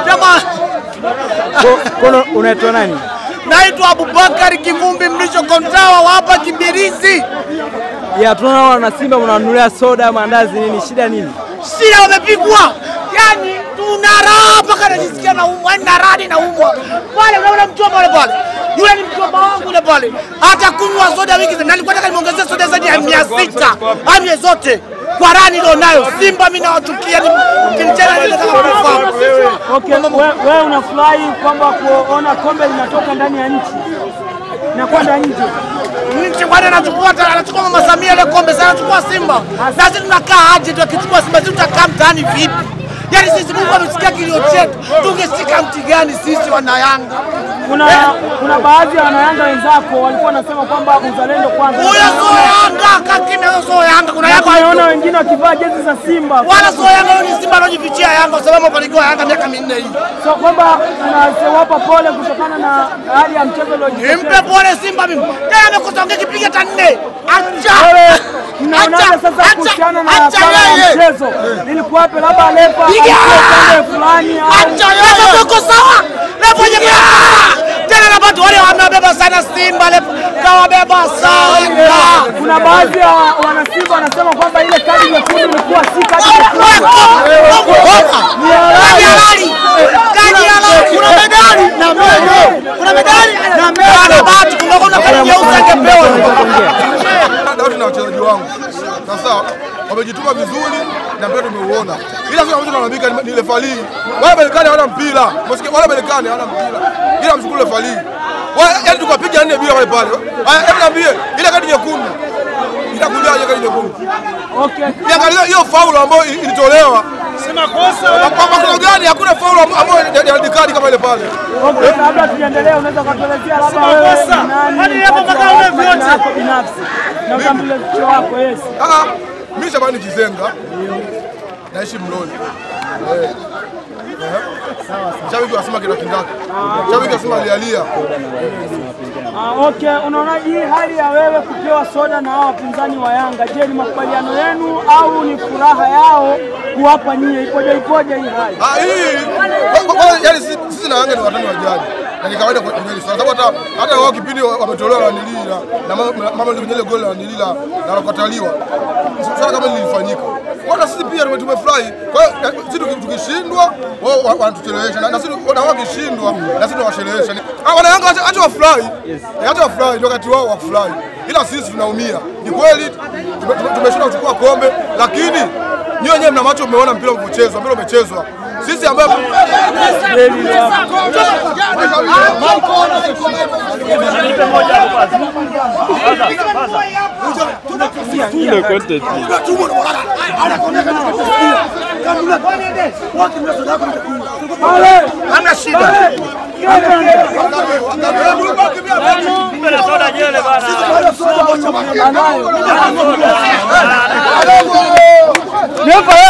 Jamaa. Kono unaitwa nani? Naitwa Abubakar Kivumbi Mlisho Kontawa wa hapa Kibirizi. Ya tunaona wana Simba mnanunulia soda, mandazi, nini shida nini? Shida wamepigwa. Yaani tunaraha mpaka najisikia na umwa, naradi na umwa. Pale unaona mchomba yule pale. Yule ni mchomba wangu yule pale. Hata kunywa soda wiki na nilikuwa nataka nimuongezee soda zaidi ya 600. Amye zote. Kwa rani ndio nayo. Simba mimi nawachukia ni kinichana nataka kufahamu. Okay, wewe unafurahi kwamba kuona kombe linatoka ndani ya nchi na kwenda nje? Nchi bwana anachukua Mama Samia ile kombe sana, anachukua Simba. Na sisi tunakaa aje tukichukua Simba, sisi tutakaa mtaani vipi? Yaani sisi Mungu amesikia kilio chetu. Tungeshika mti gani sisi wana Yanga? Kuna baadhi ya wana Yanga wenzako walikuwa wanasema kwamba uzalendo kwanza. Huyo sio Yanga, kakime huyo sio Yanga. Kuna Yanga wanaona wengine wakivaa jezi za Simba. Wala sio Yanga, ni Simba anajifichia Yanga kwa sababu amefanikiwa Yanga miaka 4 hii. So kwamba unawapa pole kutokana na hali ya mchezo leo. Nimpe pole Simba mimi. Tena amekutongea kipiga ta 4. Acha. Unaona sasa kuhusiana na mchezo. Nilikuwape labda lepa fulani au acha yeye yuko sawa. Lepa jamaa. Tena na watu wale wamebeba sana Simba lepa. Kawabeba sana. Kuna baadhi ya wana Simba wanasema kwamba ile kadi nyekundu ilikuwa si kadi nyekundu. Kadi halali. Kadi halali. Kuna medali na mego. Kuna medali na mego. Ana bahati kuna kadi nyeusi angepewa. Ndio na wachezaji wangu. Sasa wamejituma vizuri na mpira tumeuona. Ila sio mtu analalamika ni ile fali. Wale Marekani hawana mpira. Msikie wale Marekani hawana mpira. Ila mshukuru ile fali. Yaani tukapiga 4 bila wale pale. Hebu niambie ile kadi nyekundu. Itakujaje kadi nyekundu? Okay. Niangalia hiyo faulu ambayo ilitolewa. Si makosa. Kwa makosa gani hakuna faulu ambayo ya kadi kama ile pale. Okay, labda tuendelee, unaweza kutuelezea labda wewe ni nani? Hadi hapo mpaka wewe vyote binafsi. Na utambulisho wako, yes. Mimi Shabani Kizenga. Naishi Mloli. Sawa. Shabiki wasema kila kindaka. Shabiki wasema alialia. Okay, unaona hii hali ya wewe kupewa soda na hao wapinzani wa Yanga, je, ni makubaliano yenu au ni furaha yao kuwapa nyie? Ipoje hii hali? Hii yaani sisi na Yanga ni watani wa jadi. Na ni kawaida kwa kweli. Sababu hata wao kipindi wametolewa na Nilila na mama ndio ile goli la Nilila na wakataliwa. Sasa kama lilifanyika. Kwa sisi pia tumefurahi. Kwa hiyo sisi tukishindwa wao wanatuchelewesha na sisi wakishindwa na sisi tunawashelewesha. Wana Yanga acha wafurahi. Acha wafurahi ndio wakati wao wa kufurahi. Ila sisi tunaumia. Ni kweli tumeshinda kuchukua kombe, lakini nyinyi wenyewe mna macho mmeona mpira umechezwa, mpira umechezwa. Sisi ambao hamna shida. Não, mas